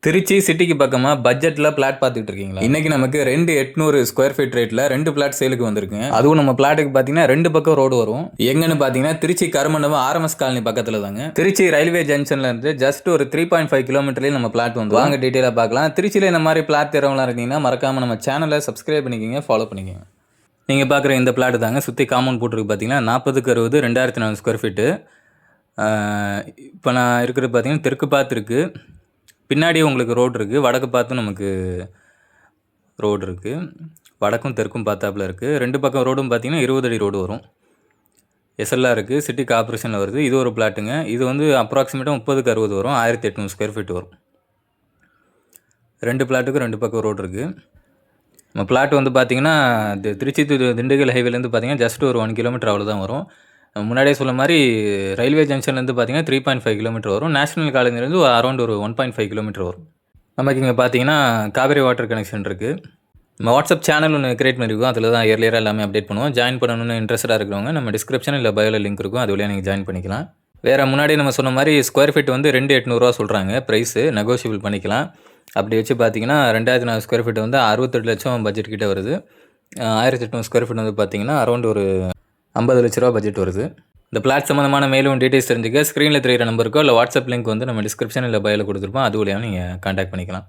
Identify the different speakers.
Speaker 1: திருச்சி சிட்டிக்கு பக்கமா பட்ஜெட்ல பிளாட் பார்த்துட்டு இருக்கீங்களா? இன்னைக்கு நமக்கு 2,800 ஸ்கொயர் ஃபீட் ரேட்ல 2 பிளாட் சேலுக்கு வந்திருக்கு. அதுவும் நம்ம பிளாட்டுக்கு பாத்தீங்கன்னா 2 பக்கம் ரோடு வரும். எங்கன்னு பாத்தீங்கன்னா திருச்சி கருமண்டபம் ஆர்எம்எஸ் காலனி பக்கத்துல தாங்க. திருச்சி ரயில்வே ஜங்ஷன்ல இருந்து ஜஸ்ட் ஒரு 3.5 கிலோமீட்டர்ல நம்ம பிளாட் வந்து வாங்க டீடைலா பார்க்கலாம். திருச்சியில இந்த மாதிரி பிளாட் தேர்வலாம் இருக்கீங்கன்னா மறக்காம நம்ம சேனலை சப்ஸ்கிரைப் பண்ணிக்கோங்க, ஃபாலோ பண்ணிக்கோங்க. நீங்க பார்க்குற இந்த பிளாட் தாங்க. சுற்றி காம்பவுண்ட் போட்டுருக்கு பார்த்தீங்கன்னா 40க்கு 60 2400 ஸ்கொயர் ஃபீட்டு. இப்போ நான் இருக்கிறது பார்த்தீங்கன்னா தெற்கு பார்த்து இருக்குது. பின்னாடி உங்களுக்கு ரோடு இருக்குது. வடக்கு பார்த்தும் நமக்கு ரோடு இருக்குது. வடக்கும் தெற்கும் பார்த்தாப்புல இருக்குது. 2 பக்கம் ரோடும் பார்த்தீங்கன்னா 20 அடி ரோடு வரும். எஸ்எல்ஆர் இருக்குது. சிட்டி கார்பரேஷனில் வருது. இது ஒரு பிளாட்டுங்க. இது வந்து அப்ராக்சிமேட்டாக 30க்கு 60 வரும். 1800 ஸ்கொயர் ஃபீட் வரும். 2 பிளாட்டுக்கும் 2 பக்கம் ரோடு இருக்குது. நம்ம பிளாட் வந்து பார்த்தீங்கன்னா திருச்சி திண்டுக்கல் ஹைவேலேருந்து பார்த்தீங்கன்னா ஜஸ்ட் ஒரு 1 கிலோமீட்டர் அவ்வளோதான் வரும். முன்னாடியே சொன்ன மாதிரி ரயில்வே ஜங்ஷன்லேருந்து பார்த்தீங்கன்னா 3.5 கிலோமீட்டர் வரும். நேஷனல் காலேஜ்லேருந்து அரௌண்ட் ஒரு 1.5 கிலோமீட்டர் வரும். நமக்கு இங்கே பார்த்தீங்கன்னா காவேரி வாட்டர் கனெக்ஷன் இருக்குது. நம்ம வாட்ஸ்அப் சேனல் ஒன்று கிரியேட் பண்ணியிருக்கோம். அதில் தான் இயர்லியராக எல்லாமே அப்டேட் பண்ணுவோம். ஜாயின் பண்ணணும்னு இன்ட்ரெஸ்ட்டாக இருக்கிறவங்க நம்ம டிஸ்கிரிப்ஷன் இல்லை பயோவில் லிங்க் இருக்கும். அது வழியாக நீங்கள் ஜாயின் பண்ணிக்கலாம். வேறு முன்னாடி நம்ம சொன்ன மாதிரி ஸ்கொயர் ஃபீட் வந்து 2,800 சொல்கிறாங்க ப்ரைஸு. நெகோஷியபிள் பண்ணிக்கலாம். அப்படி வச்சு பார்த்தீங்கன்னா 2,400 ஸ்கொயர் ஃபீட் வந்து 68 லட்சம் பட்ஜெட் கிட்டே வருது. 1,800 ஸ்கொயர் ஃபீட் வந்து பார்த்தீங்கன்னா அரௌண்ட் ஒரு 50 லட்ச ரூபா பட்ஜெட் வருது. இந்த பிளாட் சம்மந்தமான மேலும் டீட்டெயில்ஸ் தெரிஞ்சுக்க ஸ்க்ரீனில் தெரிகிற நம்பருக்கோ இல்லை வாட்ஸ்அப் லிங்க் வந்து நம்ம டிஸ்கிரிப்ஷன் இல்லை பயோவில் கொடுத்துருப்போம். அது வழியாக நீங்கள் கான்டாக்ட் பண்ணிக்கலாம்.